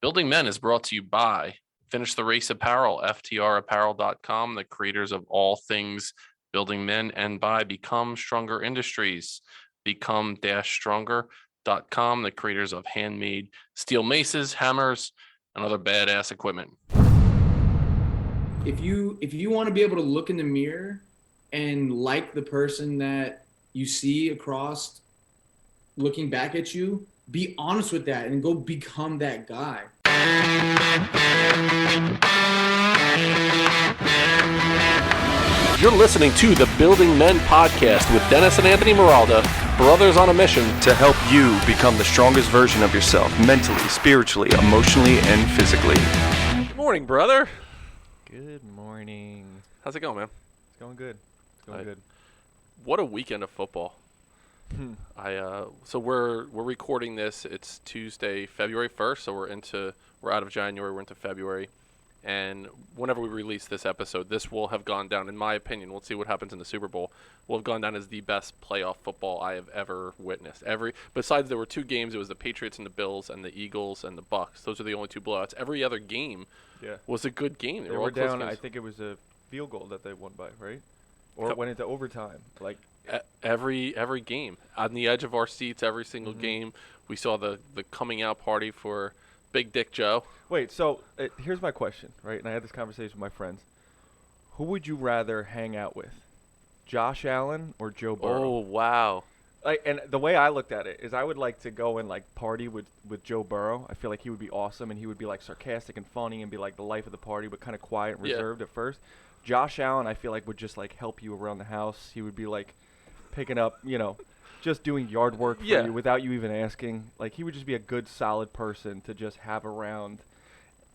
Building Men is brought to you by Finish the Race Apparel, FTRapparel.com, the creators of all things Building Men, and by Become Stronger Industries, become-stronger.com, the creators of handmade steel maces, hammers, and other badass equipment. If you want to be able to look in the mirror and like the person that you see across looking back at you, be honest with that and go become that guy. You're listening to the Building Men podcast with Dennis and Anthony Miralda, brothers on a mission to help you become the strongest version of yourself, mentally, spiritually, emotionally, and physically. Good morning, brother. Good morning. How's it going, man? It's going good. Good. What a weekend of football. So we're recording this. It's Tuesday, February 1st. So we're out of January. We're into February, and whenever we release this episode, this will have gone down, in my opinion. We'll see what happens in the Super Bowl. Will have gone down as the best playoff football I have ever witnessed. Besides, there were two games. It was the Patriots and the Bills, and the Eagles and the Bucks. Those are the only two blowouts. Every other game was a good game. They were down. I think it was a field goal that they won by, right? Or it went into overtime. Every game, on the edge of our seats, every single game. We saw the coming out party for Big Dick Joe. Wait, so here's my question, right? And I had this conversation with my friends. Who would you rather hang out with, Josh Allen or Joe Burrow? Oh, wow. And the way I looked at it is I would like to go and party with Joe Burrow. I feel like he would be awesome, and he would be sarcastic and funny and be the life of the party, but kind of quiet and reserved at first. Josh Allen, I feel like, would just help you around the house. He would be picking up, just doing yard work for you without you even asking. He would just be a good, solid person to just have around.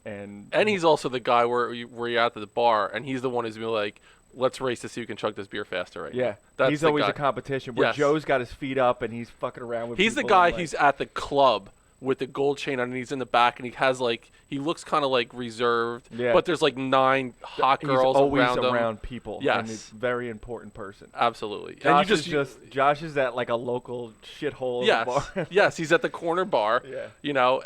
And he's also the guy where you're at the bar, and he's the one who's be let's race to see who can chug this beer faster right now. Yeah, he's always a competition where Joe's got his feet up and he's fucking around with He's people. The guy who's at the club with the gold chain on, and he's in the back, and he has he looks kind of reserved, but there's 9 hot girls around him. He's always around people. Yes. And he's a very important person. Absolutely. Josh is at a local shithole. Yes. Bar. Yes, he's at the corner bar. Yeah.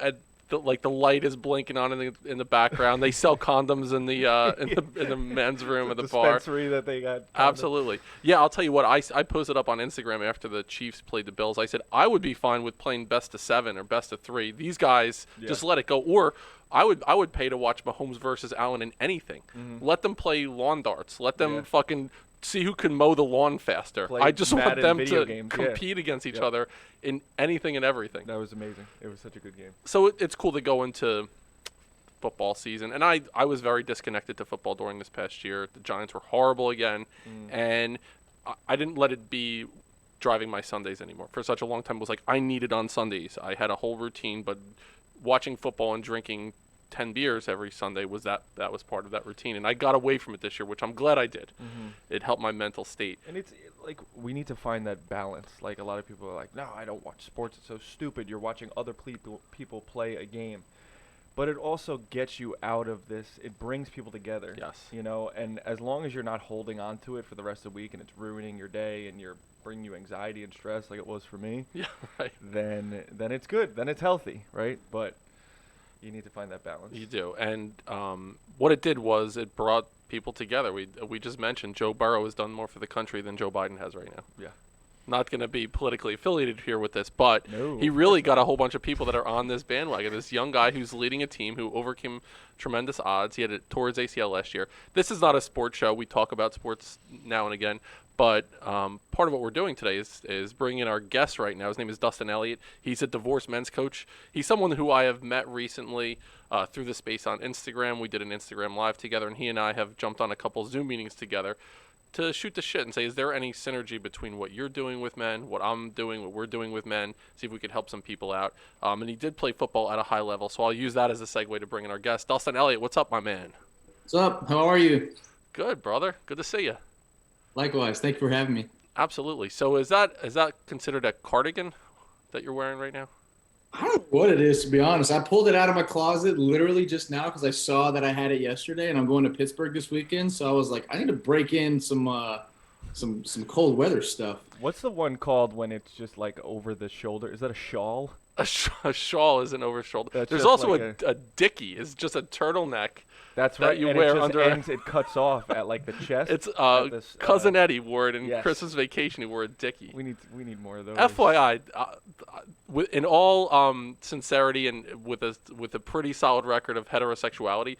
At the light is blinking on in the background. They sell condoms in the men's room of the bar. Dispensary that they got. Absolutely. Yeah, I'll tell you what. I posted up on Instagram after the Chiefs played the Bills. I said I would be fine with playing best of 7 or best of 3. These guys just let it go. Or I would pay to watch Mahomes versus Allen in anything. Let them play lawn darts. Let them fucking see who can mow the lawn faster. I just want them to compete against each other in anything and everything. That was amazing. It was such a good game. So it's cool to go into football season. And I was very disconnected to football during this past year. The Giants were horrible again. And I didn't let it be driving my Sundays anymore. For such a long time, it was I needed on Sundays. I had a whole routine, but watching football and drinking 10 beers every Sunday that was part of that routine, and I got away from it this year, which I'm glad I did. It helped my mental state. And it's we need to find that balance. A lot of people are no, I don't watch sports, it's so stupid. You're watching other people play a game. But it also gets you out of this. It brings people together. Yes. And as long as you're not holding on to it for the rest of the week and it's ruining your day and you're bringing you anxiety and stress like it was for me, then it's good. Then it's healthy, right? But you need to find that balance. You do. And what it did was it brought people together. We just mentioned Joe Burrow has done more for the country than Joe Biden has right now. Yeah. Not going to be politically affiliated here with this, but he really got a whole bunch of people that are on this bandwagon. This young guy who's leading a team who overcame tremendous odds. He had tore his ACL last year. This is not a sports show. We talk about sports now and again. But part of what we're doing today is bringing in our guest right now. His name is Dustin Elliott. He's a divorced men's coach. He's someone who I have met recently through the space on Instagram. We did an Instagram Live together, and he and I have jumped on a couple Zoom meetings together to shoot the shit and say, is there any synergy between what you're doing with men, what I'm doing, what we're doing with men, see if we could help some people out. And he did play football at a high level, so I'll use that as a segue to bring in our guest. Dustin Elliott, what's up, my man? What's up? How are you? Good, brother. Good to see you. Likewise. Thank you for having me. Absolutely. So is that considered a cardigan that you're wearing right now? I don't know what it is, to be honest. I pulled it out of my closet literally just now because I saw that I had it yesterday, and I'm going to Pittsburgh this weekend. So I was like, I need to break in some cold weather stuff. What's the one called when it's just over the shoulder? Is that a shawl? A shawl isn't over shoulder. That's There's just also like a dickie. It's just a turtleneck. That's that right. you and wear it just under. ends, it cuts off at like the chest. It's at this, cousin Eddie wore it in yes. Christmas Vacation. He wore a dickie. We need more of those. FYI, in all sincerity and with a pretty solid record of heterosexuality,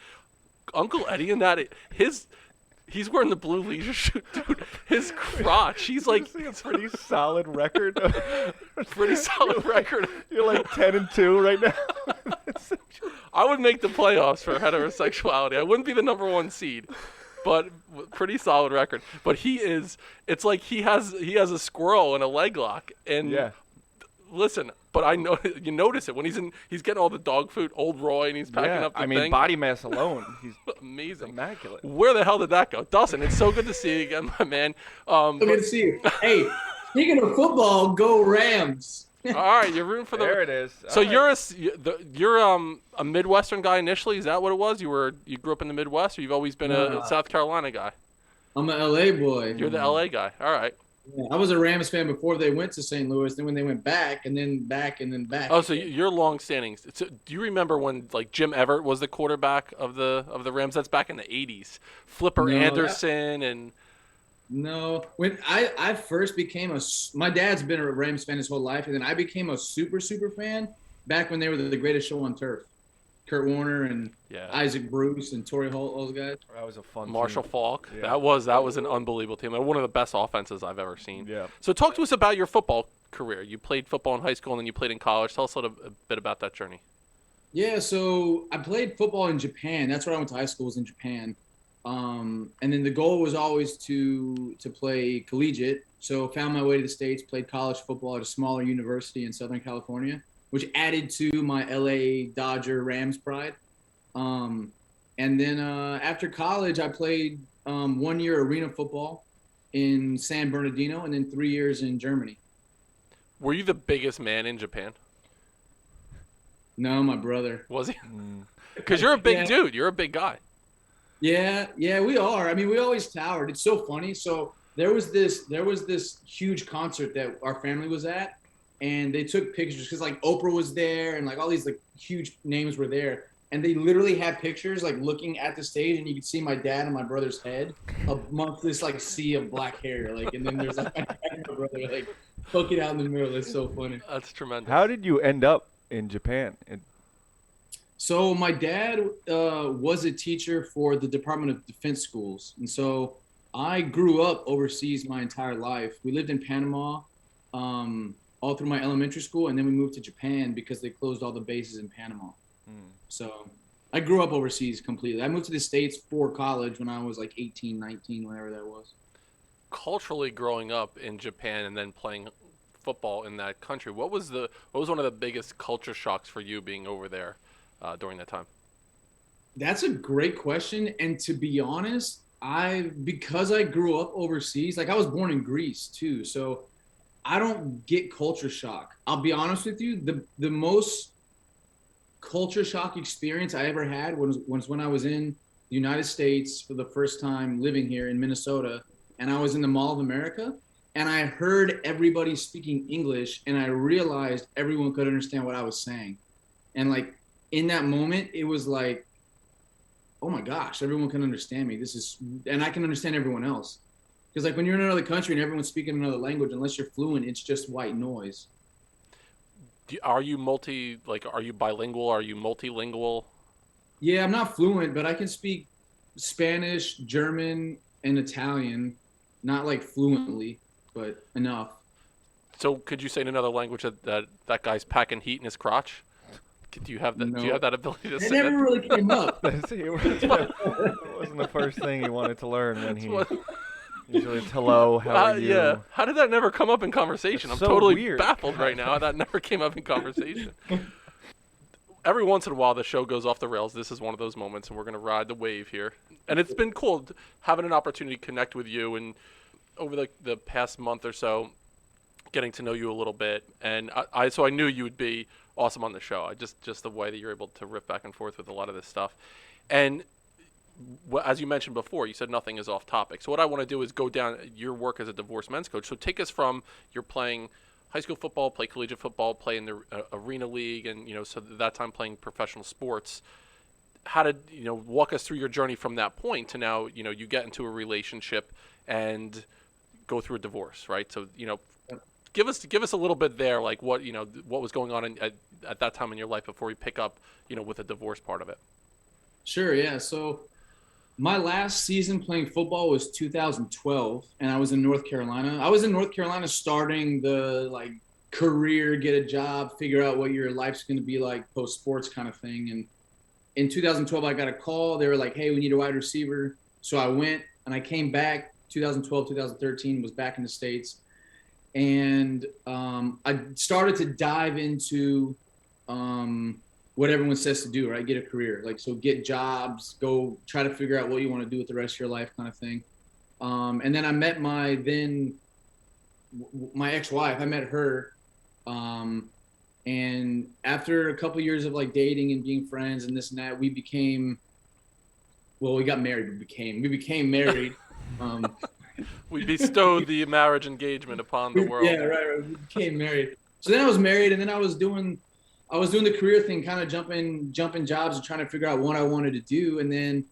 Uncle Eddie in that he's wearing the blue leisure suit, dude. His crotch, he's like a pretty solid record. pretty solid record. You're like 10-2 right now. I would make the playoffs for heterosexuality. I wouldn't be the number 1 seed, but pretty solid record. But it's like he has a squirrel in a leg lock. And yeah. Listen, but I know you notice it when he's getting all the dog food, Old Roy, and he's packing up the thing. I mean, body mass alone, he's amazing, immaculate. Where the hell did that go, Dustin? It's so good to see you again, my man. Good to see you. Hey, speaking of football, go Rams. All right, you're rooting for There it is. So All right. you're a Midwestern guy initially. Is that what it was? You grew up in the Midwest, or you've always been a South Carolina guy? I'm an LA boy. You're the LA guy. All right. Yeah, I was a Rams fan before they went to St. Louis. Then when they went back, and then back, and then back. Oh, so you're long standing. So do you remember when like Jim Everett was the quarterback of the Rams? That's back in the '80s. Flipper Anderson and. No, when I first became my dad's been a Rams fan his whole life, and then I became a super fan back when they were the greatest show on turf. Kurt Warner and Isaac Bruce and Torrey Holt, those guys. That was a fun Marshall team. Faulk. Yeah. That was an unbelievable team. They're one of the best offenses I've ever seen. Yeah. So talk to us about your football career. You played football in high school and then you played in college. Tell us a bit about that journey. Yeah, so I played football in Japan. That's where I went to high school, was in Japan. And then the goal was always to play collegiate. So found my way to the States, played college football at a smaller university in Southern California, which added to my LA Dodger Rams pride. And then after college, I played 1 year arena football in San Bernardino and then 3 years in Germany. Were you the biggest man in Japan? No, my brother. Was he? Because you're a big dude. You're a big guy. Yeah, we are. I mean, we always towered. It's so funny. So there was this huge concert that our family was at, and they took pictures because like Oprah was there and like all these like huge names were there. And they literally had pictures like looking at the stage, and you could see my dad and my brother's head amongst this like sea of black hair. Like, and then there's like my dad and my brother like poking out in the middle. It's so funny. That's tremendous. How did you end up in Japan? So my dad was a teacher for the Department of Defense schools. And so I grew up overseas my entire life. We lived in Panama all through my elementary school, and then we moved to Japan because they closed all the bases in Panama. So I grew up overseas completely. I moved to the States for college when I was like 18, 19, whenever that was. Culturally growing up in Japan and then playing football in that country, what was one of the biggest culture shocks for you being over there during that time? That's a great question. And to be honest, because I grew up overseas, like I was born in Greece too. So I don't get culture shock. I'll be honest with you. The most culture shock experience I ever had was when I was in the United States for the first time living here in Minnesota, and I was in the Mall of America, and I heard everybody speaking English, and I realized everyone could understand what I was saying. And like in that moment, it was like, oh my gosh, everyone can understand me. And I can understand everyone else. Because like when you're in another country and everyone's speaking another language, unless you're fluent, it's just white noise. Are you bilingual? Are you multilingual? Yeah, I'm not fluent, but I can speak Spanish, German, and Italian. Not like fluently, but enough. So could you say in another language that guy's packing heat in his crotch? Do you have that? No. Do you have that ability to It say never that? really came up. That wasn't the first thing he wanted to learn when he usually hello, how are you? Yeah. How did that never come up in conversation? It's I'm so totally weird. baffled right now. How that never came up in conversation. Every once in a while, the show goes off the rails. This is one of those moments, and we're going to ride the wave here. And it's been cool having an opportunity to connect with you, and over the past month or so, getting to know you a little bit. And so I knew you would be awesome on the show. Just the way that you're able to riff back and forth with a lot of this stuff. And as you mentioned before, you said nothing is off topic. So what I want to do is go down your work as a divorced men's coach. So take us from you're playing high school football, play collegiate football, play in the arena league, and so that time playing professional sports. How did walk us through your journey from that point to now? You get into a relationship and go through a divorce, right? So give us a little bit there, like what was going on at that time in your life before we pick up with the divorce part of it. Sure, yeah. So my last season playing football was 2012, and I was in North Carolina. I was in North Carolina starting the career, get a job, figure out what your life's going to be like post sports kind of thing. And in 2012, I got a call. They were like, "Hey, we need a wide receiver." So I went and I came back 2012, 2013, was back in the States. And I started to dive into what everyone says to do, right? Get a career. So get jobs, go try to figure out what you want to do with the rest of your life kind of thing. And then I met my ex-wife. I met her. And after a couple of years of dating and being friends and this and that, we got married. We became married. We bestowed the marriage engagement upon the world. Yeah, right. We became married. So then I was married, and then I was doing the career thing, kind of jumping jobs and trying to figure out what I wanted to do. And then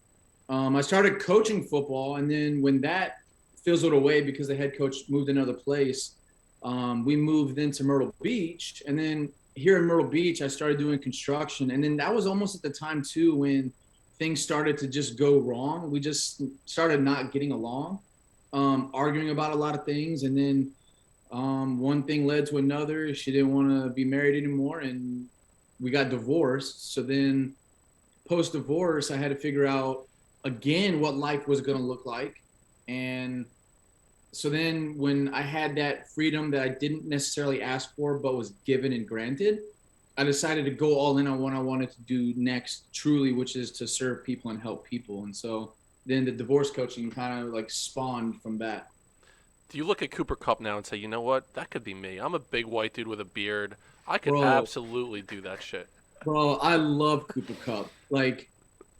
I started coaching football. And then when that fizzled away because the head coach moved another place, we moved into Myrtle Beach. And then here in Myrtle Beach, I started doing construction. And then that was almost at the time too when things started to just go wrong. We just started not getting along, arguing about a lot of things. And then one thing led to another. She didn't want to be married anymore, and we got divorced. So then post-divorce, I had to figure out again what life was going to look like. And so then when I had that freedom that I didn't necessarily ask for but was given and granted, I decided to go all in on what I wanted to do next truly, which is to serve people and help people. And so then the divorce coaching kind of spawned from that. Do you look at Cooper Kupp now and say, you know what, that could be me? I'm a big white dude with a beard. I could absolutely do that shit. Bro, I love Cooper Kupp.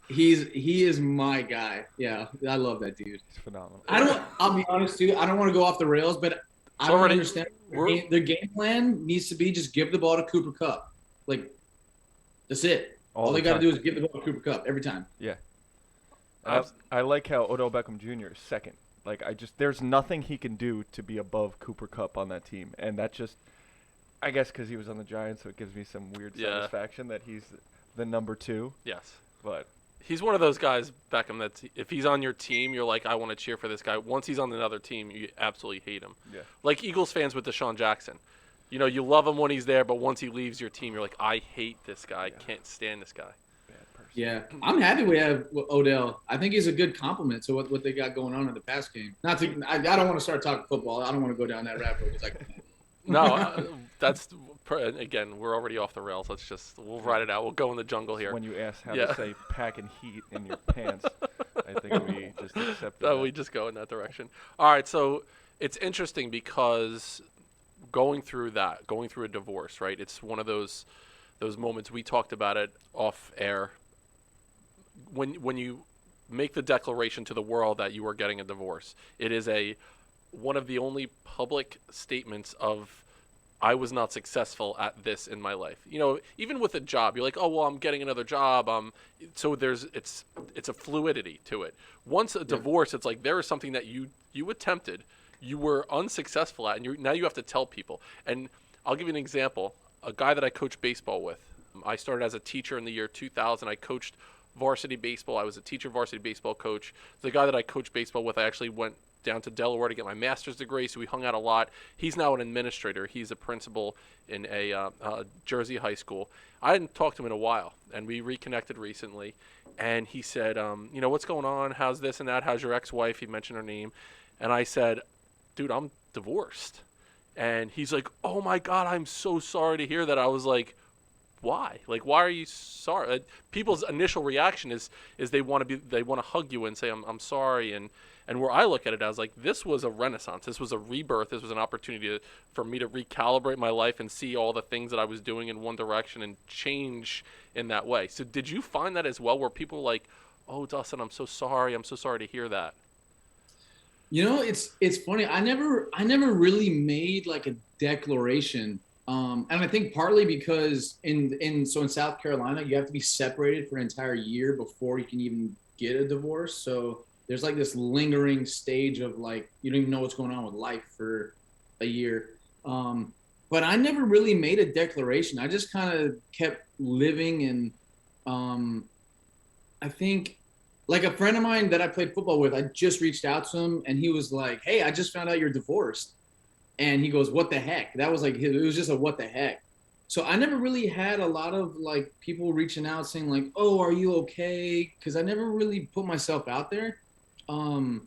He is my guy. Yeah, I love that dude. He's phenomenal. I'll be honest, dude. I don't want to go off the rails, but I don't understand. Their game plan needs to be just give the ball to Cooper Kupp. That's it. All they got to do is give the ball to Cooper Kupp every time. Yeah. I like how Odell Beckham Jr. is second. There's nothing he can do to be above Cooper Kupp on that team. And that just, I guess because he was on the Giants, so it gives me some weird satisfaction that he's the number 2. Yes. But he's one of those guys, Beckham, that if he's on your team, you're like, I want to cheer for this guy. Once he's on another team, you absolutely hate him. Yeah. Like Eagles fans with Deshaun Jackson. You love him when he's there, but once he leaves your team, you're like, I hate this guy. I can't stand this guy. Bad person. Yeah, I'm happy we have Odell. I think he's a good compliment to what they got going on in the pass game. I don't want to start talking football. I don't want to go down that rabbit hole. No, that's again, we're already off the rails. We'll ride it out. We'll go in the jungle here. When you ask how to say packing heat in your pants, I think we just accept that. We just go in that direction. All right, so it's interesting because going through a divorce, right? It's one of those moments. We talked about it off air. When you make the declaration to the world that you are getting a divorce, it is one of the only public statements of I was not successful at this in my life. Even with a job, you're like, oh well, I'm getting another job. So it's a fluidity to it. Once a divorce, it's like there is something that you attempted, you were unsuccessful at, and now you have to tell people. And I'll give you an example. A guy that I coached baseball with. I started as a teacher in the year 2000. I coached varsity baseball. I was a teacher varsity baseball coach. The guy that I coached baseball with, I actually went down to Delaware to get my master's degree, so we hung out a lot. He's now an administrator. He's a principal in a Jersey high school. I hadn't talked to him in a while, and we reconnected recently, and he said, what's going on? How's this and that? How's your ex-wife? He mentioned her name. And I said, dude, I'm divorced. And he's like, oh my God, I'm so sorry to hear that. I was like, why? Why are you sorry? People's initial reaction is they want to hug you and say, I'm sorry. And where I look at it as this was a renaissance. This was a rebirth. This was an opportunity for me to recalibrate my life and see all the things that I was doing in one direction and change in that way. So did you find that as well, where people were like, oh, Dustin, I'm so sorry to hear that? It's funny. I never really made like a declaration. And I think partly because in South Carolina, you have to be separated for an entire year before you can even get a divorce. So there's like this lingering stage of like you don't even know what's going on with life for a year. But I never really made a declaration. I just kind of kept living, and I think like a friend of mine that I played football with, I just reached out to him and he was like, "Hey, I just found out you're divorced." And he goes, "What the heck?" That was like, it was just a what the heck. So I never really had a lot of like people reaching out saying like, "Oh, are you okay?" Because I never really put myself out there. Um,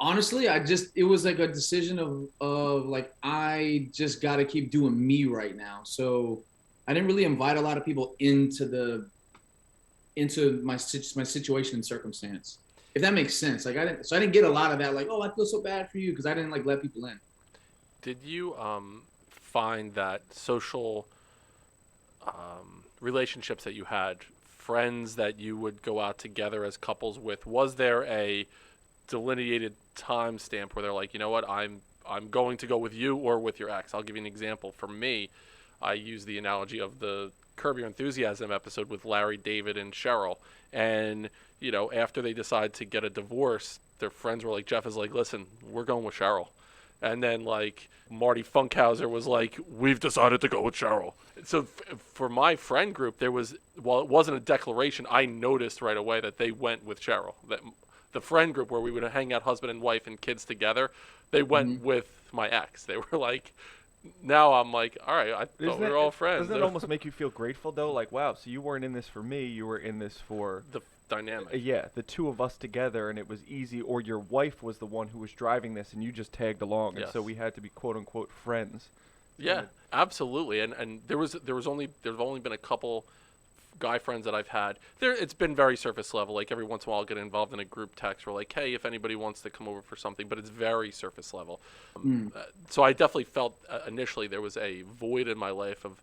Honestly, it was like a decision of like, I just got to keep doing me right now. So I didn't really invite a lot of people into my situation and circumstance, if that makes sense. Like I didn't get a lot of that. Like, oh, I feel so bad for you, because I didn't like let people in. Did you find that social relationships that you had, friends that you would go out together as couples with, was there a delineated time stamp where they're like, you know what, I'm going to go with you or with your ex? I'll give you an example. For me, I use the analogy of the Curb Your Enthusiasm episode with Larry David and Cheryl. And, you know, after they decide to get a divorce, their friends were like, Jeff is like, listen, we're going with Cheryl. And then, like, Marty Funkhauser was like, we've decided to go with Cheryl. So for my friend group, there was, while it wasn't a declaration, I noticed right away that they went with Cheryl. That the friend group where we would hang out husband and wife and kids together, they went with my ex. They were like, now I'm like, all right, I thought we were all friends. Doesn't it almost make you feel grateful, though? Like, wow, so you weren't in this for me, you were in this for the dynamic. Yeah, the two of us together, and it was easy. Or your wife was the one who was driving this, and you just tagged along, and so we had to be quote unquote friends. Yeah, absolutely. And there's only been a couple guy friends that I've had. It's been very surface level. Like every once in a while, I'll get involved in a group text. We're like, hey, if anybody wants to come over for something, but it's very surface level. So I definitely felt initially there was a void in my life of,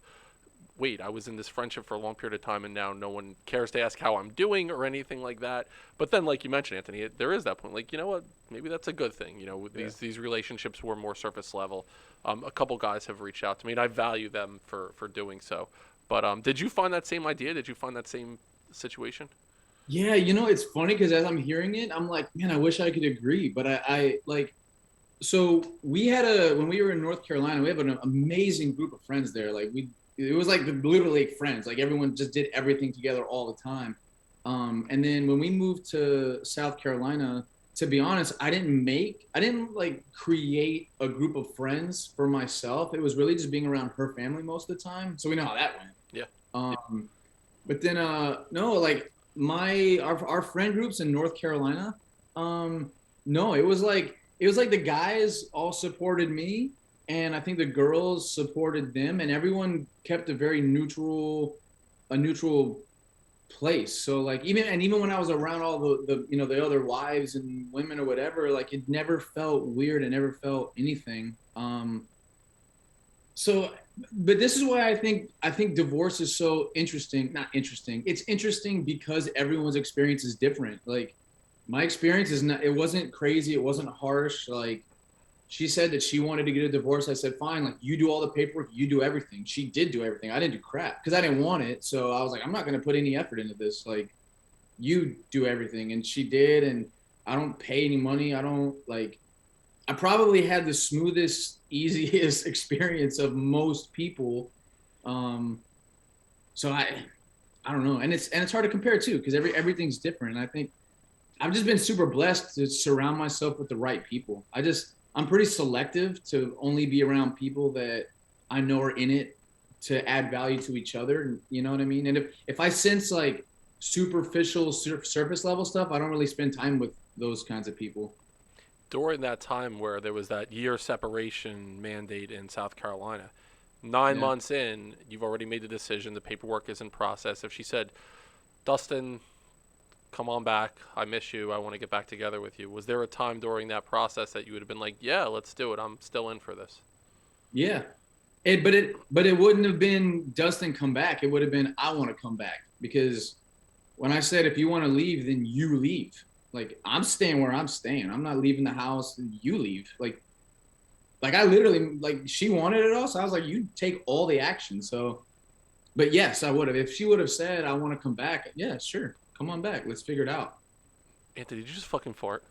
wait, I was in this friendship for a long period of time, and now no one cares to ask how I'm doing or anything like that. But then, like you mentioned, Anthony, there is that point. Like, you know what? Maybe that's a good thing. You know, these relationships were more surface level. A couple guys have reached out to me, and I value them for doing so. But did you find that same idea? Did you find that same situation? Yeah, it's funny because as I'm hearing it, I'm like, man, I wish I could agree. But I like, so we had when we were in North Carolina, we have an amazing group of friends there. Like it was like literally friends. Like everyone just did everything together all the time. And then when we moved to South Carolina, to be honest, I didn't like create a group of friends for myself. It was really just being around her family most of the time. So we know how that went. Yeah. But then no, like our friend groups in North Carolina, no, it was like the guys all supported me, and I think the girls supported them, and everyone kept a very neutral place. So like even when I was around all the other wives and women or whatever, like it never felt weird. It never felt anything. So, but this is why I think divorce is so interesting. Not interesting. It's interesting because everyone's experience is different. Like my experience it wasn't crazy. It wasn't harsh. Like she said that she wanted to get a divorce. I said, fine, like you do all the paperwork, you do everything. She did do everything. I didn't do crap because I didn't want it. So I was like, I'm not going to put any effort into this. Like you do everything. And she did. And I don't pay any money. I probably had the smoothest, easiest experience of most people. So I don't know. And it's hard to compare too, because everything's different. And I think I've just been super blessed to surround myself with the right people. I'm pretty selective to only be around people that I know are in it to add value to each other. You know what I mean? And if I sense like superficial surface level stuff, I don't really spend time with those kinds of people. During that time where there was that year separation mandate in South Carolina, 9 months in, you've already made the decision, the paperwork is in process. If she said, Dustin, come on back, I miss you, I want to get back together with you, was there a time during that process that you would have been like, yeah, let's do it, I'm still in for this? Yeah. But it wouldn't have been Dustin come back. It would have been I want to come back, because when I said if you want to leave, then you leave. Like, I'm staying where I'm staying. I'm not leaving the house. You leave. Like I literally, like, she wanted it all. So I was like, you take all the action. So, but yes, I would have. If she would have said, I want to come back. Yeah, sure. Come on back. Let's figure it out. Anthony, did you just fucking fart?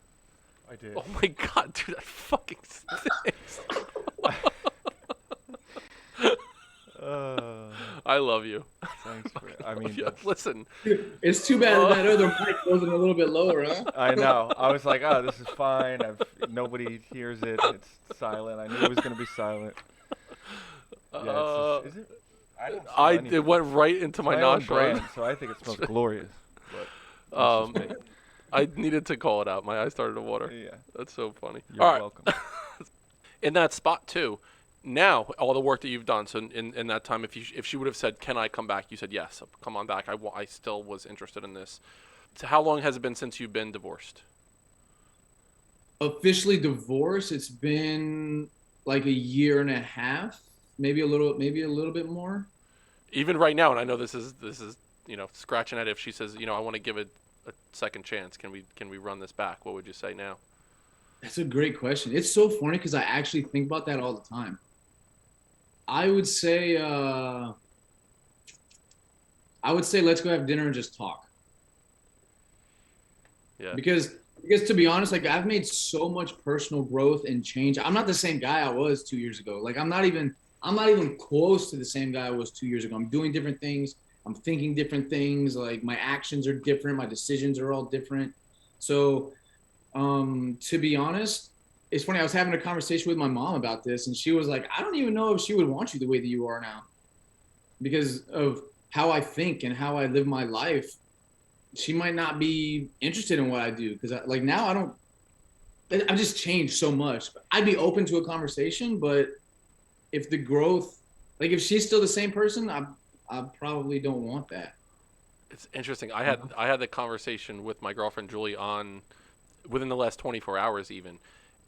I did. Oh my god, dude, that fucking stinks. I love you. Thanks. I mean, listen. It's too bad that other mic wasn't a little bit lower, huh? I know. I was like, oh, this is fine. Nobody hears it. It's silent. I knew it was going to be silent. Yeah, is it? I don't smell anything. It went right into my nostrils. So I think it smells glorious. But I needed to call it out. My eyes started to water. Yeah. That's so funny. You're welcome. In that spot too, now all the work that you've done. So in that time, if she would have said, "Can I come back?" You said, "Yes, come on back." I still was interested in this. So how long has it been since you've been divorced? Officially divorced, it's been like a year and a half, maybe a little bit more. Even right now, and I know this is scratching at it. If she says, I want to give it a second chance, can we run this back? What would you say now? That's a great question. It's so funny because I actually think about that all the time. I would say let's go have dinner and just talk. Yeah. Because to be honest, like, I've made so much personal growth and change. I'm not the same guy I was 2 years ago. Like, I'm not even close to the same guy I was 2 years ago. I'm doing different things. I'm thinking different things. Like, my actions are different. My decisions are all different. So, to be honest, it's funny. I was having a conversation with my mom about this, and she was like, I don't even know if she would want you the way that you are now because of how I think and how I live my life. She might not be interested in what I do because I've just changed so much. I'd be open to a conversation, but if the growth, like, if she's still the same person, I probably don't want that. It's interesting. I had the conversation with my girlfriend Julie within the last 24 hours even.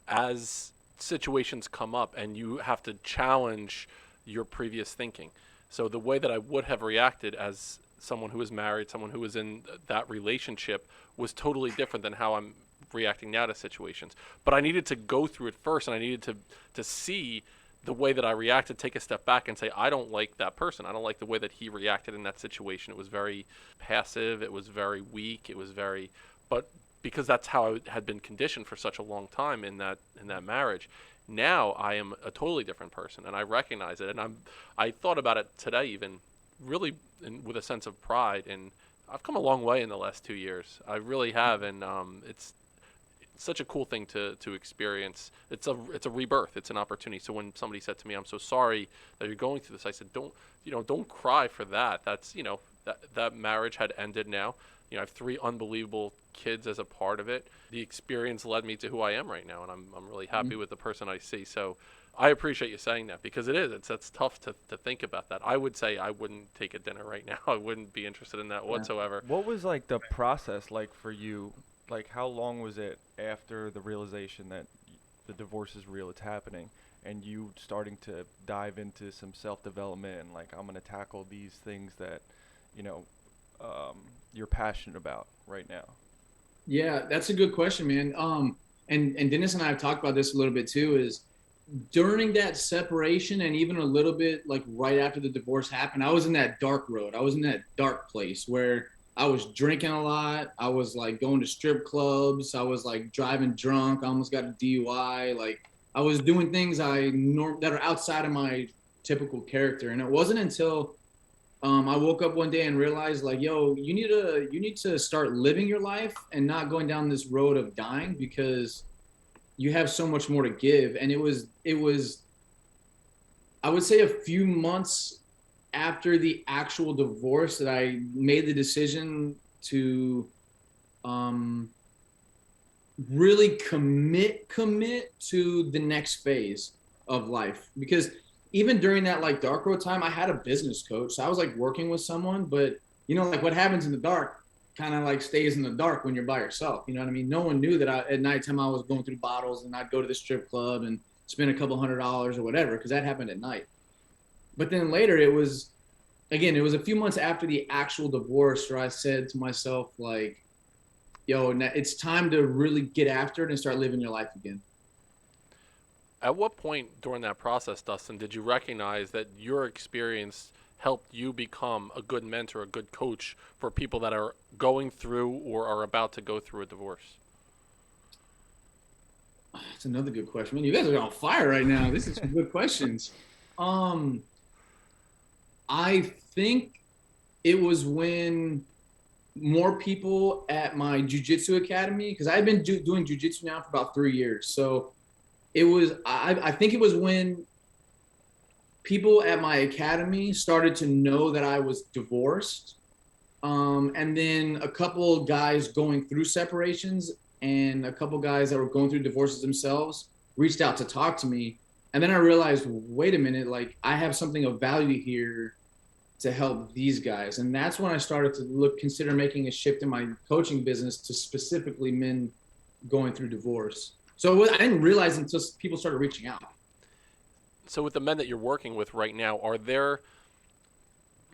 As situations come up and you have to challenge your previous thinking. So the way that I would have reacted as someone who was married, someone who was in that relationship, was totally different than how I'm reacting now to situations. But I needed to go through it first, and I needed to see the way that I reacted, take a step back and say, I don't like that person. I don't like the way that he reacted in that situation. It was very passive. It was very weak. But because that's how I had been conditioned for such a long time in that marriage. Now I am a totally different person, and I recognize it. And I thought about it today, even really with a sense of pride. And I've come a long way in the last 2 years. I really have, and it's such a cool thing to experience. It's a rebirth. It's an opportunity. So when somebody said to me, "I'm so sorry that you're going through this," I said, "Don't cry for that. That's that marriage had ended now. I have 3 unbelievable kids as a part of it. The experience led me to who I am right now, and I'm really happy with the person I see." So I appreciate you saying that because it's tough to think about that. I would say I wouldn't take a dinner right now. I wouldn't be interested in that whatsoever. What was like the process like for you? Like, how long was it after the realization that the divorce is real, it's happening, and you starting to dive into some self-development and like, I'm going to tackle these things that, you're passionate about right now? Yeah, that's a good question, man. And Dennis and I have talked about this a little bit too, is during that separation and even a little bit like right after the divorce happened, I was in that dark road. I was in that dark place where I was drinking a lot. I was like going to strip clubs. I was like driving drunk. I almost got a DUI. Like, I was doing things that are outside of my typical character. And it wasn't until I woke up one day and realized, like, yo, you need to start living your life and not going down this road of dying, because you have so much more to give. And it was I would say a few months after the actual divorce that I made the decision to really commit to the next phase of life. Because even during that like dark road time, I had a business coach. So I was like working with someone, but like what happens in the dark kind of like stays in the dark when you're by yourself. You know what I mean? No one knew that at nighttime I was going through bottles and I'd go to the strip club and spend a couple $100s or whatever, because that happened at night. But then later it was a few months after the actual divorce where I said to myself, like, it's time to really get after it and start living your life again. At what point during that process, Dustin, did you recognize that your experience helped you become a good mentor, a good coach for people that are going through or are about to go through a divorce? That's another good question. Man, you guys are on fire right now. This is some good questions. I think it was when more people at my Jiu Jitsu academy, because I've been doing Jiu Jitsu now for about 3 years. So it was, I think it was when people at my academy started to know that I was divorced. And then a couple guys going through separations and a couple guys that were going through divorces themselves reached out to talk to me. And then I realized, wait a minute, like I have something of value here to help these guys. And that's when I started to consider making a shift in my coaching business to specifically men going through divorce. So I didn't realize until people started reaching out. So with the men that you're working with right now, are there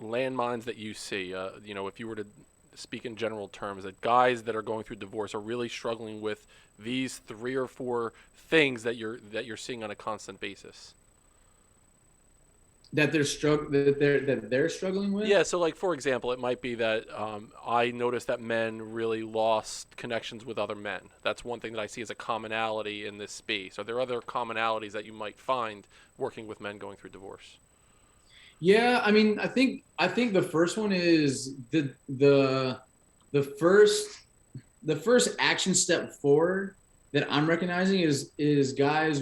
landmines that you see, if you were to speak in general terms, that guys that are going through divorce are really struggling with these 3 or 4 things that you're seeing on a constant basis? That they're struggling with? Yeah, so like for example, it might be that I noticed that men really lost connections with other men. That's one thing that I see as a commonality in this space. Are there other commonalities that you might find working with men going through divorce? Yeah, I mean, I think the first one is the first action step forward that I'm recognizing is guys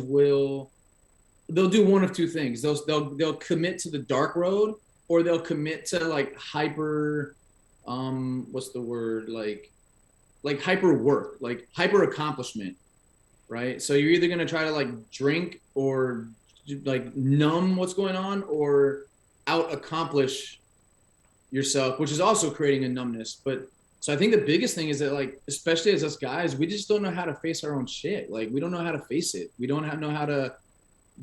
they'll do one of 2 things. They'll commit to the dark road, or they'll commit to like hyper what's the word, like hyper work, like hyper accomplishment, right? So you're either going to try to like drink or like numb what's going on, or out accomplish yourself, which is also creating a numbness. But so I think the biggest thing is that, like, especially as us guys, we just don't know how to face our own shit. Like, we don't know how to face it. We don't know how to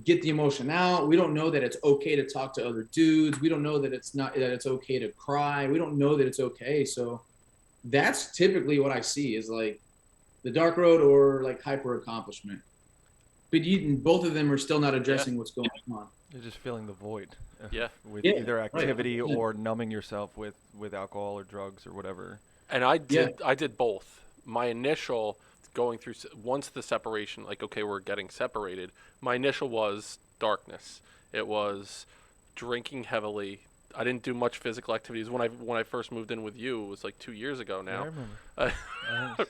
get the emotion out. We don't know that it's okay to talk to other dudes. We don't know that it's okay to cry. We don't know that it's okay. So that's typically what I see is like the dark road or like hyper accomplishment. But both of them are still not addressing what's going on. You're just filling the void with Yeah, either activity right. or numbing yourself with alcohol or drugs or whatever. And I did both. My initial going through, once the separation, like, okay, we're getting separated, my initial was darkness. It was drinking heavily. I didn't do much physical activities. When I first moved in with you, it was like 2 years ago now. I remember.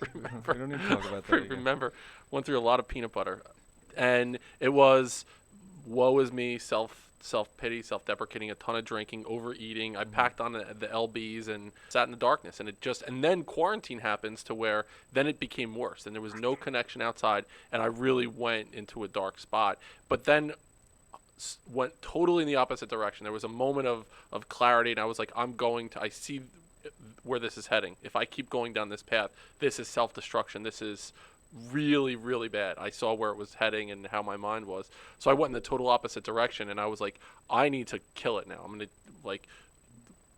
We don't need to talk about that again. Remember, went through a lot of peanut butter. And it was, woe is me, self-pity, self-deprecating, a ton of drinking, overeating. I packed on the LBs and sat in the darkness. And then quarantine happens to where then it became worse. And there was no connection outside. And I really went into a dark spot. But then went totally in the opposite direction. There was a moment of clarity. And I was like, I see where this is heading. If I keep going down this path, this is self-destruction. This is really, really bad. I saw where it was heading and how my mind was. So I went in the total opposite direction, and I was like, I need to kill it now. I'm going to, like,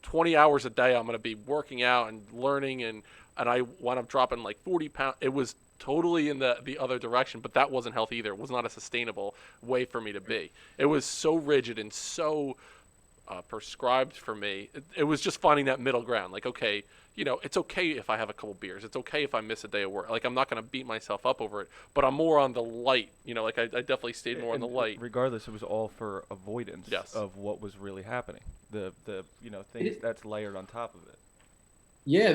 20 hours a day, I'm going to be working out and learning, and I wound up dropping like 40 pounds. It was totally in the other direction, but that wasn't healthy either. It was not a sustainable way for me to be. It was so rigid and so prescribed for me. It was just finding that middle ground. Like, okay, it's okay if I have a couple beers. It's okay if I miss a day of work. Like, I'm not going to beat myself up over it, but I'm more on the light. Like, I definitely stayed more on the light. Regardless, it was all for avoidance of what was really happening. The things that's layered on top of it. Yeah,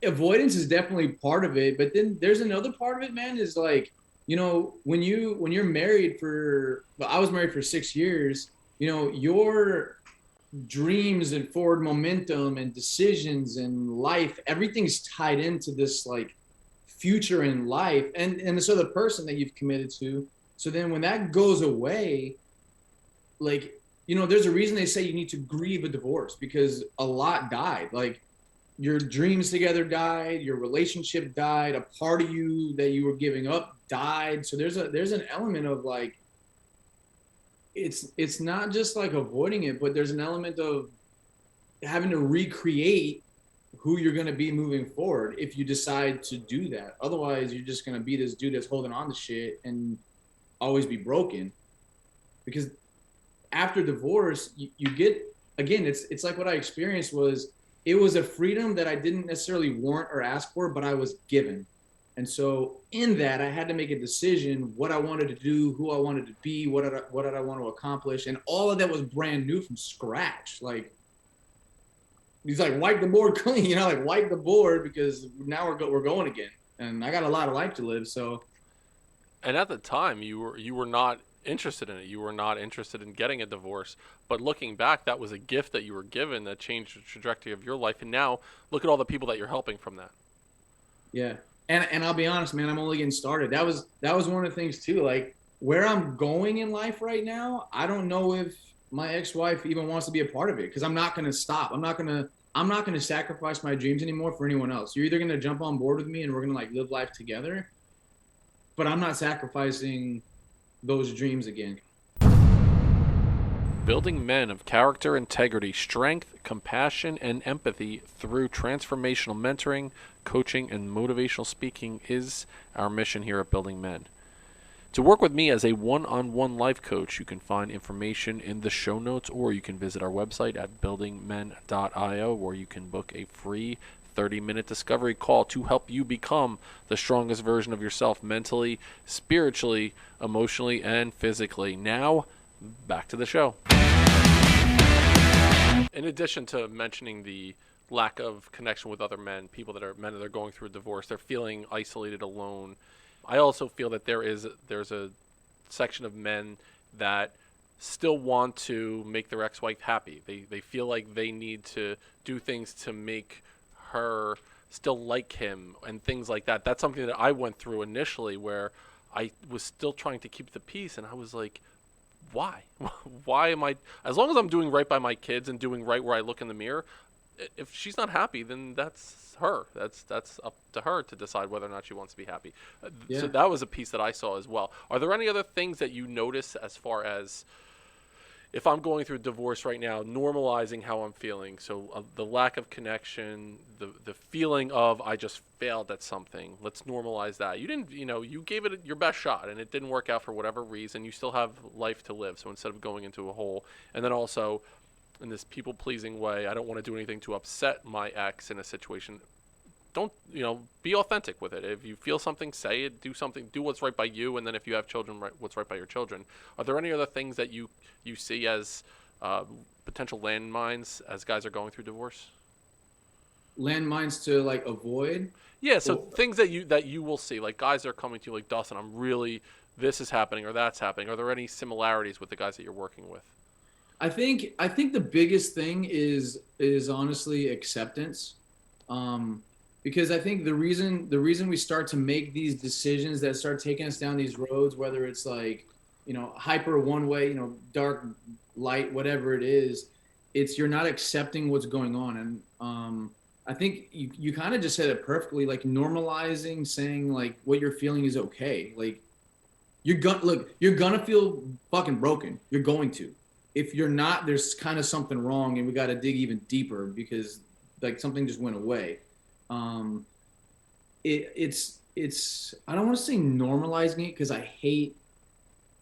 avoidance is definitely part of it, but then there's another part of it, man, is like, when you're married I was married for 6 years, your dreams and forward momentum and decisions and life, everything's tied into this like future in life and so the person that you've committed to. So then when that goes away, like, there's a reason they say you need to grieve a divorce, because a lot died. Like, your dreams together died, your relationship died, a part of you that you were giving up died. So there's an element of like, it's not just like avoiding it, but there's an element of having to recreate who you're going to be moving forward if you decide to do that. Otherwise, you're just going to be this dude that's holding on to shit and always be broken. Because after divorce, you get, again, it's like what I experienced was, it was a freedom that I didn't necessarily want or ask for, but I was given. And so in that, I had to make a decision what I wanted to do, who I wanted to be, what did I want to accomplish. And all of that was brand new from scratch. Like, he's like, wipe the board clean, you know, like wipe the board, because now we're going again. And I got a lot of life to live. So. And at the time, you were not interested in it. You were not interested in getting a divorce. But looking back, that was a gift that you were given that changed the trajectory of your life. And now look at all the people that you're helping from that. Yeah. And I'll be honest, man, I'm only getting started. That was one of the things too. Like, where I'm going in life right now, I don't know if my ex-wife even wants to be a part of it, because I'm not going to stop. I'm not going to sacrifice my dreams anymore for anyone else. You're either going to jump on board with me and we're going to like live life together, but I'm not sacrificing those dreams again. Building men of character, integrity, strength, compassion, and empathy through transformational mentoring, coaching, and motivational speaking is our mission here at Building Men. To work with me as a one-on-one life coach, you can find information in the show notes, or you can visit our website at buildingmen.io, where you can book a free 30-minute discovery call to help you become the strongest version of yourself mentally, spiritually, emotionally, and physically. Now, back to the show. In addition to mentioning the lack of connection with other men, men that are going through a divorce, they're feeling isolated, alone. I also feel that there's a section of men that still want to make their ex-wife happy. They feel like they need to do things to make her still like him and things like that. That's something that I went through initially, where I was still trying to keep the peace, and I was like, why? Why am I, as long as I'm doing right by my kids and doing right where I look in the mirror, if she's not happy, then that's her. That's up to her to decide whether or not she wants to be happy. Yeah. So that was a piece that I saw as well. Are there any other things that you notice as far as, if I'm going through a divorce right now, normalizing how I'm feeling? So the lack of connection, the feeling of I just failed at something. Let's normalize that. You gave it your best shot and it didn't work out for whatever reason. You still have life to live. So instead of going into a hole, and then also in this people-pleasing way, I don't want to do anything to upset my ex in a situation. Don't, be authentic with it. If you feel something, say it, do something, do what's right by you, and then if you have children, what's right by your children. Are there any other things that you see as potential landmines as guys are going through divorce? Landmines to like avoid? Yeah, so things that you will see, like guys are coming to you like, Dustin, this is happening or that's happening. Are there any similarities with the guys that you're working with? I think the biggest thing is honestly acceptance. Because I think the reason we start to make these decisions that start taking us down these roads, whether it's like, hyper one way, dark, light, whatever it is, it's you're not accepting what's going on. And I think you kind of just said it perfectly, like normalizing, saying like what you're feeling is okay. Like you're gonna feel fucking broken. You're going to. If you're not, there's kind of something wrong, and we got to dig even deeper because like something just went away. It's I don't want to say normalizing it, because I hate.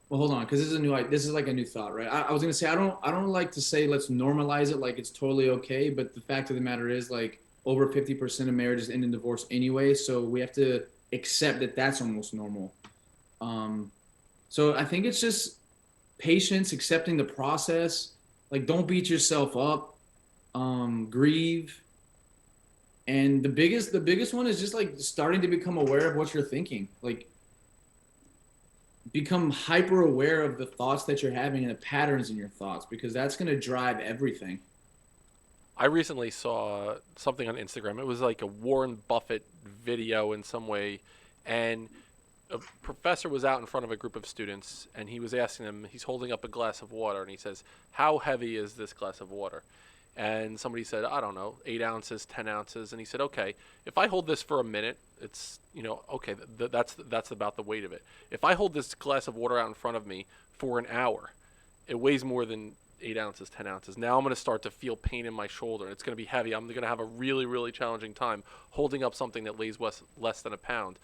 Well, hold on, because this is like a new thought, right? I was gonna say I don't like to say let's normalize it like it's totally okay, but the fact of the matter is like over 50% of marriages end in divorce anyway, so we have to accept that that's almost normal. So I think it's just patience, accepting the process. Like, don't beat yourself up. Grieve. And the biggest one is just like starting to become aware of what you're thinking. Like, become hyper aware of the thoughts that you're having and the patterns in your thoughts, because that's going to drive everything. I recently saw something on Instagram. It was like a Warren Buffett video in some way, and a professor was out in front of a group of students, and he was asking them, he's holding up a glass of water, and he says, how heavy is this glass of water? And somebody said, I don't know, 8 ounces, 10 ounces. And he said, okay, if I hold this for a minute, it's, okay, that's about the weight of it. If I hold this glass of water out in front of me for an hour, it weighs more than 8 ounces, 10 ounces. Now I'm going to start to feel pain in my shoulder. It's going to be heavy. I'm going to have a really, really challenging time holding up something that weighs less than a pound.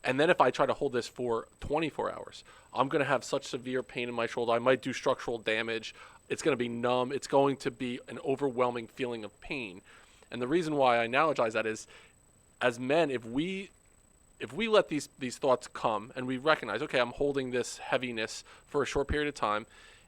And then if I try to hold this for 24 hours, I'm going to have such severe pain in my shoulder. I might do structural damage. It's going to be numb. It's going to be an overwhelming feeling of pain. And the reason why I analogize that is, as men, if we let these thoughts come and we recognize, okay, I'm holding this heaviness for a short period of time,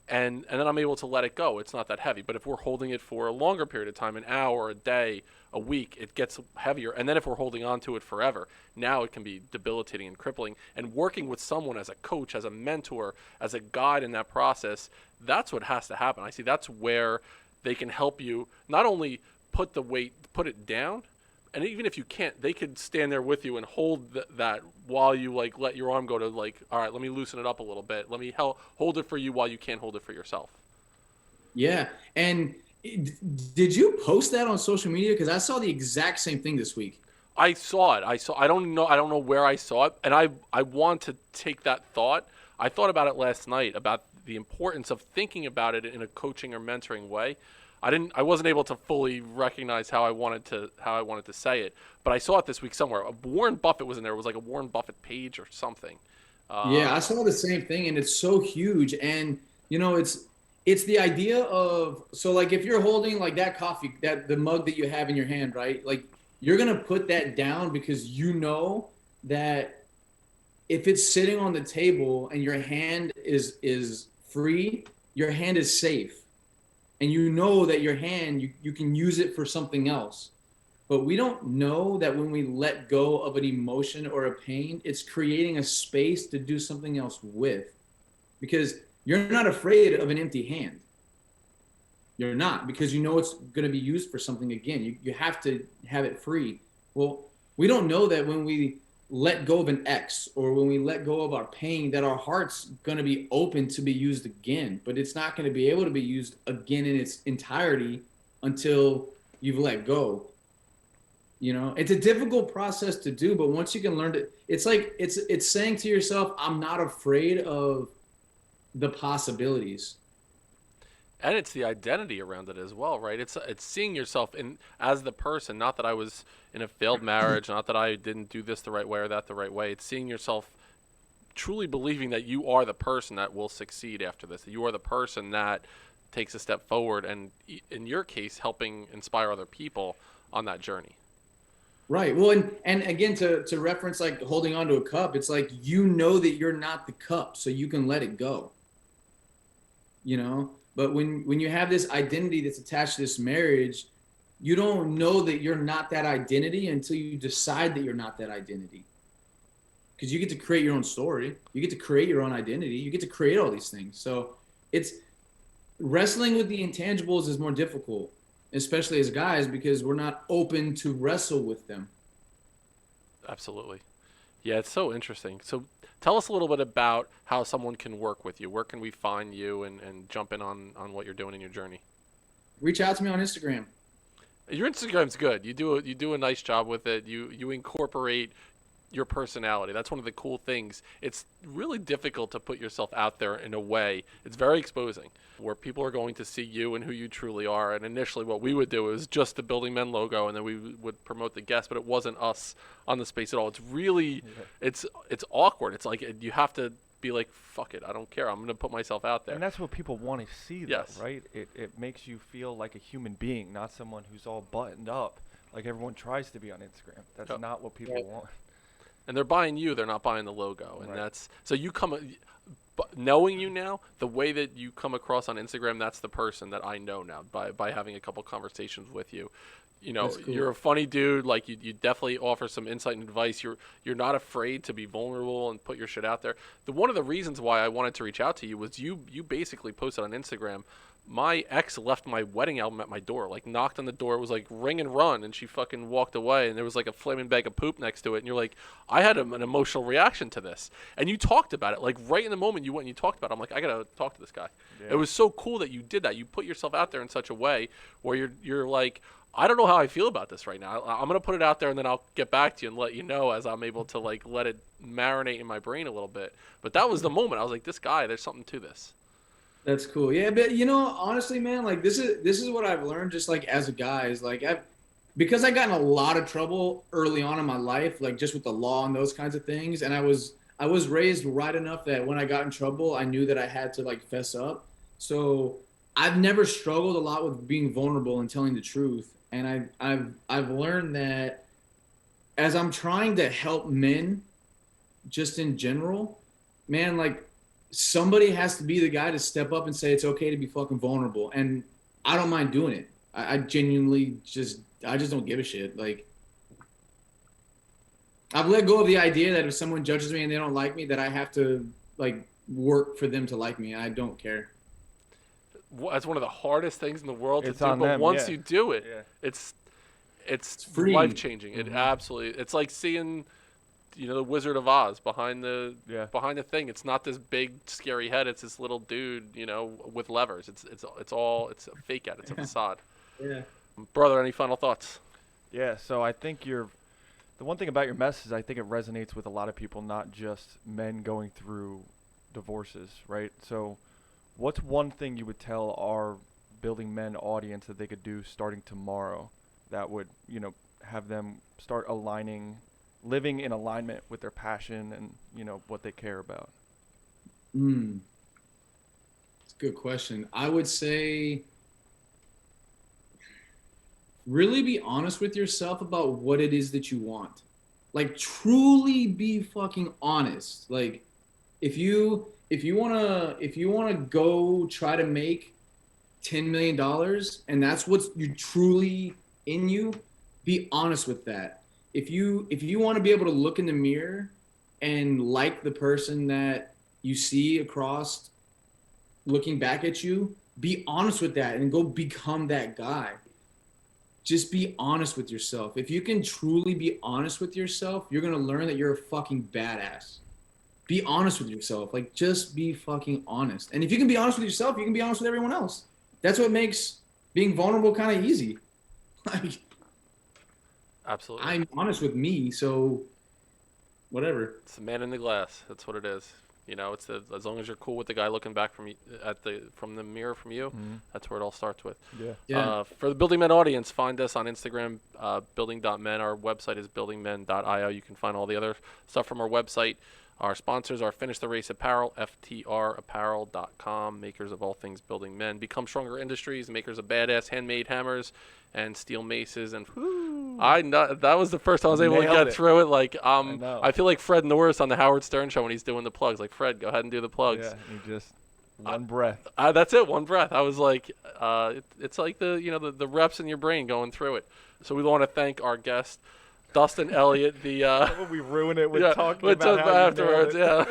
and then I'm able to let it go. It's not that heavy. But if we're holding it for a longer period of time, an hour, a day, a week, it gets heavier. And then if we're holding on to it forever, now it can be debilitating and crippling. And working with someone as a coach, as a mentor, as a guide in that process, that's what has to happen. I see that's where they can help you not only put it down, and even if you can't, they could stand there with you and hold that while you like let your arm go to like, all right, let me loosen it up a little bit. Let me hold it for you while you can't hold it for yourself. Yeah. And did you post that on social media? Because I saw the exact same thing this week. I saw it. I don't know where I saw it. And I want to take that thought. I thought about it last night about the importance of thinking about it in a coaching or mentoring way. I wasn't able to fully recognize how I wanted to say it, but I saw it this week somewhere. Warren Buffett was in there. It was like a Warren Buffett page or something. Yeah, I saw the same thing, and it's so huge. And it's the idea of, so like if you're holding like that coffee, the mug that you have in your hand, right? Like you're gonna put that down because you know that if it's sitting on the table and your hand is free, your hand is safe. And you know that your hand, you can use it for something else. But we don't know that when we let go of an emotion or a pain, it's creating a space to do something else with. Because you're not afraid of an empty hand. You're not, because you know it's going to be used for something again. You have to have it free. Well, we don't know that when we let go of an ex or when we let go of our pain, that our heart's going to be open to be used again, but it's not going to be able to be used again in its entirety until you've let go. It's a difficult process to do, but once you can learn to, it's like, it's saying to yourself, I'm not afraid of the possibilities. And it's the identity around it as well, right? It's seeing yourself as the person. Not that I was in a failed marriage, not that I didn't do this the right way or that the right way. It's seeing yourself truly believing that you are the person that will succeed after this. That you are the person that takes a step forward, and in your case, helping inspire other people on that journey. Right. Well, and again, to reference like holding on to a cup, it's like you know that you're not the cup, so you can let it go. But when you have this identity that's attached to this marriage, you don't know that you're not that identity until you decide that you're not that identity. Because you get to create your own story. You get to create your own identity. You get to create all these things. So it's wrestling with the intangibles is more difficult, especially as guys, because we're not open to wrestle with them. Absolutely. Yeah, it's so interesting. So tell us a little bit about how someone can work with you. Where can we find you and jump in on what you're doing in your journey? Reach out to me on Instagram. Your Instagram's good. You do a nice job with it. You incorporate your personality. That's one of the cool things. It's really difficult to put yourself out there in a way. It's very exposing, where people are going to see you and who you truly are. And initially what we would do is just the Building Men logo, and then we would promote the guest, but it wasn't us on the space at all. It's really, it's awkward. It's like you have to be like, fuck it, I don't care. I'm going to put myself out there. And that's what people want to see, though, yes. Right? It makes you feel like a human being, not someone who's all buttoned up like everyone tries to be on Instagram. That's not what people want. And they're buying you, they're not buying the logo. And right. that's, so you come, knowing you now, the way that you come across on Instagram, that's the person that I know now by having a couple conversations with you. You know, cool. You're a funny dude. Like you definitely offer some insight and advice. You're not afraid to be vulnerable and put your shit out there. One of the reasons why I wanted to reach out to you was you basically posted on Instagram, my ex left my wedding album at my door, like knocked on the door. It was like ring and run, and she fucking walked away, and there was like a flaming bag of poop next to it. And you're like, I had an emotional reaction to this. And you talked about it, like right in the moment you went and you talked about it. I'm like, I got to talk to this guy. Yeah. It was so cool that you did that. You put yourself out there in such a way where you're like, I don't know how I feel about this right now. I'm going to put it out there, and then I'll get back to you and let you know as I'm able to like let it marinate in my brain a little bit. But that was the moment. I was like, this guy, there's something to this. That's cool. Yeah, but honestly, man, like this is what I've learned just like as a guy is like because I got in a lot of trouble early on in my life, like just with the law and those kinds of things, and I was raised right enough that when I got in trouble, I knew that I had to like fess up. So I've never struggled a lot with being vulnerable and telling the truth, and I've learned that as I'm trying to help men just in general, man, like somebody has to be the guy to step up and say it's okay to be fucking vulnerable. And I don't mind doing it. I genuinely I just don't give a shit. Like I've let go of the idea that if someone judges me and they don't like me, that I have to like work for them to like me. I don't care. That's one of the hardest things in the world It's to do. on But them, once yeah. you do it, Yeah. it's free. life changing. It absolutely. It's like seeing, the Wizard of Oz behind the thing. It's not this big scary head. It's this little dude, with levers. It's a fake out. It's a facade. Yeah. Brother, any final thoughts? Yeah, so I think the one thing about your message, I think it resonates with a lot of people, not just men going through divorces, right? So what's one thing you would tell our Building Men audience that they could do starting tomorrow that would, have them start living in alignment with their passion and, what they care about? It's a good question. I would say really be honest with yourself about what it is that you want. Like truly be fucking honest. Like if you wanna go try to make $10 million and that's what's you truly in you, be honest with that. If you want to be able to look in the mirror and like the person that you see across looking back at you, be honest with that and go become that guy. Just be honest with yourself. If you can truly be honest with yourself, you're going to learn that you're a fucking badass. Be honest with yourself. Like, just be fucking honest. And if you can be honest with yourself, you can be honest with everyone else. That's what makes being vulnerable kind of easy. Like, Absolutely. I'm honest with me, so whatever. It's the man in the glass. That's what it is. It's as long as you're cool with the guy looking back from the mirror from you, that's where it all starts with. Yeah. For the Building Men audience, find us on Instagram, building.men. Our website is buildingmen.io. You can find all the other stuff from our website. Our sponsors are Finish the Race Apparel, FTRapparel.com, makers of all things building men. Become Stronger Industries, makers of badass handmade hammers and steel maces. And that was the first time I was able to get through it. Like I feel like Fred Norris on the Howard Stern show when he's doing the plugs. Like, Fred, go ahead and do the plugs. Yeah, you just one breath. That's it, one breath. I was like, it's like the reps in your brain going through it. So we want to thank our guest, Dustin Elliott, We ruin it with talking about how afterwards. Yeah,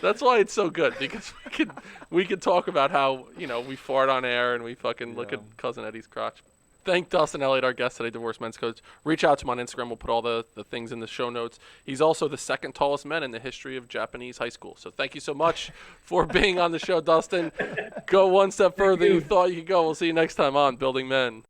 that's why it's so good, because we could talk about how we fart on air and we fucking look at cousin Eddie's crotch. Thank Dustin Elliott, our guest today, Divorce Men's Coach. Reach out to him on Instagram. We'll put all the things in the show notes. He's also the second tallest man in the history of Japanese high school. So thank you so much for being on the show, Dustin. Go one step further than you thought you could go. We'll see you next time on Building Men.